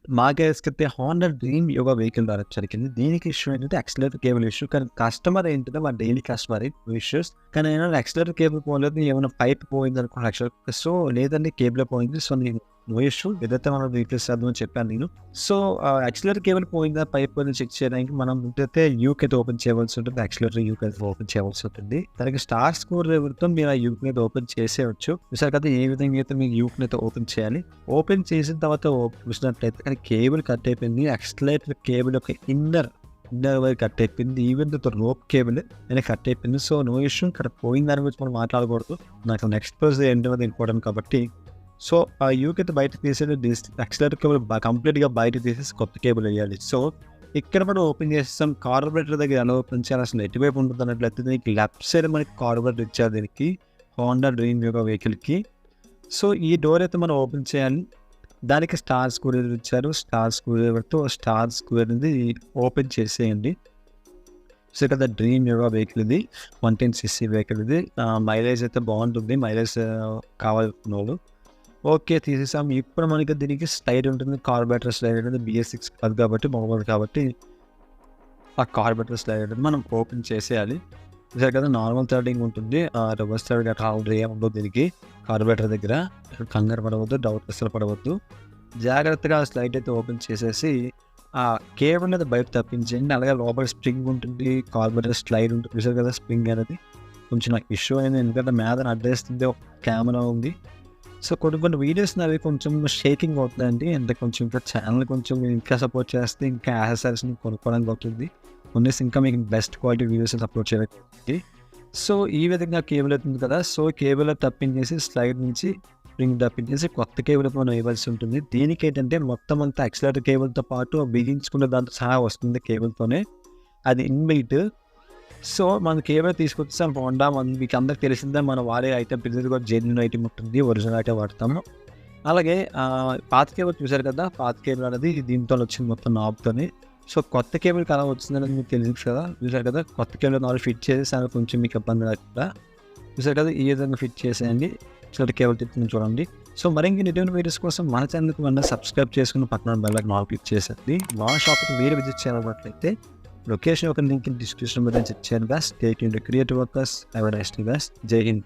మా కేస్‌కైతే Honda dream yoga vehicle ద్వారా జరిగింది. దీనికి ఇష్యూ ఏంటంటే యాక్సిలరేటర్ కేబుల్ ఇష్యూ. కానీ కస్టమర్ ఏంటంటే మా డైలీ కస్టమరే నో ఇష్యూస్. కానీ ఏమైనా యాక్సిలరేటర్ కేబుల్ పోలేదు, ఏమైనా పైప్ పోయిందనుకో యాక్చువల్‌గా సో లేదండి కేబులే పోయింది. సో నేను నో ఇష్యూ ఏదైతే మనం రీప్లేస్ చేద్దామని చెప్పాను నేను. సో యాక్సిలరేటర్ కేబుల్ పోయిందా, పైప్ పోయిందా చెక్ చేయడానికి మనం అయితే యూక్ అయితే ఓపెన్ చేయవలసి ఉంటుంది. యాక్సిలరేటర్ యూక్ అయితే ఓపెన్ చేయవలసి ఉంటుంది. దానికి స్టార్ స్క్రూ డ్రైవర్‌తో మీరు ఆ యూక్‌ని అయితే ఓపెన్ చేసేయొచ్చు. చూసారు కదా ఏ విధంగా అయితే మీకు యూక్‌ని అయితే ఓపెన్ చేయాలి. ఓపెన్ చేసిన తర్వాత చూసినట్లయితే కానీ కేబుల్ కట్ అయిపోయింది. యాక్సిలరేటర్ కేబుల్ యొక్క ఇన్నర్ వైర్ కట్ అయిపోయింది. ఈవెన్ ద రోప్ కేబుల్ అనేది కట్ అయిపోయింది. So no issue. ఇక్కడ పోయిన దాని గురించి మనం మాట్లాడకూడదు. నాకు నెక్స్ట్ ప్రాసెస్ ఏంటనేది ఇంపార్టెంట్ కాబట్టి సో ఆ యూక్ అయితే బయట తీసేది యాక్సిలరేటర్ కేబుల్ కంప్లీట్గా బయట తీసేసి కొత్త కేబుల్ వేయాలి. సో ఇక్కడ మనం ఓపెన్ చేస్తాం. కార్బొరేటర్ దగ్గర ఎలా ఓపెన్ చేయాలి, అసలు ఎటువైపు ఉంటుంది అన్నట్లయితే దీనికి లెఫ్ట్ సైడ్ మనకి కార్బొరేటర్ ఇచ్చారు దీనికి హోండా డ్రీమ్ యోగా వెహికల్కి. సో ఈ డోర్ అయితే మనం ఓపెన్ చేయాలి. దానికి స్టార్ స్క్రూ డ్రైవర్ ఇచ్చారు. స్టార్ స్క్రూ డ్రైవర్తో స్టార్ స్క్రూ అనేది ఓపెన్ చేసేయండి. సో కదా డ్రీమ్ యోగా వెహికల్ ఇది 110cc వెహికల్ ఇది. మైలేజ్ అయితే బాగుంటుంది. మైలేజ్ కావాలనుకున్న ఓకే తీసేసాం. ఇప్పుడు మనకి దీనికి స్లైడ్ ఉంటుంది. కార్బొరేటర్ స్లైడ్ అనేది BS6 కాదు కాబట్టి బాగుంది కాబట్టి ఆ కార్బొరేటర్ స్లైడ్ అనేది మనం ఓపెన్ చేసేయాలి. చూసారు కదా నార్మల్ థ్రెడింగ్ ఉంటుంది. రివర్స్ థ్రెడ్ అట్లా ఆల్రెడీ ఏముండదు దీనికి కార్బొరేటర్ దగ్గర. కంగారు పడవద్దు, డౌట్ అసలు పడవద్దు. జాగ్రత్తగా స్లైడ్ అయితే ఓపెన్ చేసేసి ఆ కేబుల్ అనేది బయట తప్పించండి. అలాగే లోపల స్ప్రింగ్ ఉంటుంది, కార్బొరేటర్ స్లైడ్ ఉంటుంది. చూసారు కదా స్ప్రింగ్ అనేది కొంచెం నాకు ఇష్యూ అయింది ఎందుకంటే మీద అడ్డేస్తుంది, ఒక కెమెరా ఉంది. సో కొన్ని వీడియోస్ అవి కొంచెం షేకింగ్ అవుతుందండి. అంటే కొంచెం ఇంకా ఛానల్ కొంచెం ఇంకా సపోర్ట్ చేస్తే ఇంకా యాక్సెసరీస్ని కొనుక్కోవడానికి అవుతుంది. ఇంకా మీకు బెస్ట్ క్వాలిటీ వీడియోస్ అప్లోడ్ చేయడానికి. సో ఈ విధంగా కేబుల్ అవుతుంది కదా. సో కేబుల్ తప్పించేసి స్లైడ్ నుంచి స్ప్రింగ్ తప్పించేసి కొత్త కేబుల్ మనం వేయవలసి ఉంటుంది. దీనికి ఏంటంటే మొత్తం అంతా యాక్సిలరేటర్ కేబుల్తో పాటు బిగించుకున్న దాంతో సహా వస్తుంది కేబుల్తోనే. అది ఇన్బిల్ట్. సో మన కేబుల్ తీసుకొచ్చాం హోండా. మీకు అందరికి తెలిసిందే మనం వాడే ఐటమ్ ప్రతిదీ కూడా జెన్యూన్ ఐటమ్ ఉంటుంది, ఒరిజినల్ ఐటమ్ వాడతాము. అలాగే పాత కేబుల్ చూసారు కదా, పాత కేబుల్ అనేది దీంతో వచ్చింది మొత్తం నాబ్తోని. సో కొత్త కేబుల్కి అలా వచ్చిందనేది మీకు తెలుసు కదా. చూసారు కదా కొత్త కేబుల్ నాలుగు ఫిట్ చేసి అది కొంచెం మీకు ఇబ్బంది లేకుండా చూసారు కదా ఈ విధంగా ఫిట్ చేసేయండి. సో కేబుల్ తిప్పుని చూడండి. సో మరిన్ని ఎటువంటి వీడియోస్ కోసం మన ఛానల్కి సబ్స్క్రైబ్ చేసుకుని పక్కన బెల్ ఐకాన్ ఆల్ క్లిక్ చేసేది. మా షాప్కి మీరు విజిట్ చేయాలన్నట్లయితే లొకేషన్ ఒక లింక్ డిస్క్రిప్షన్ మీద చెక్ చేయండి. Best take in creative workers. Have a nice day best. జై హింద్.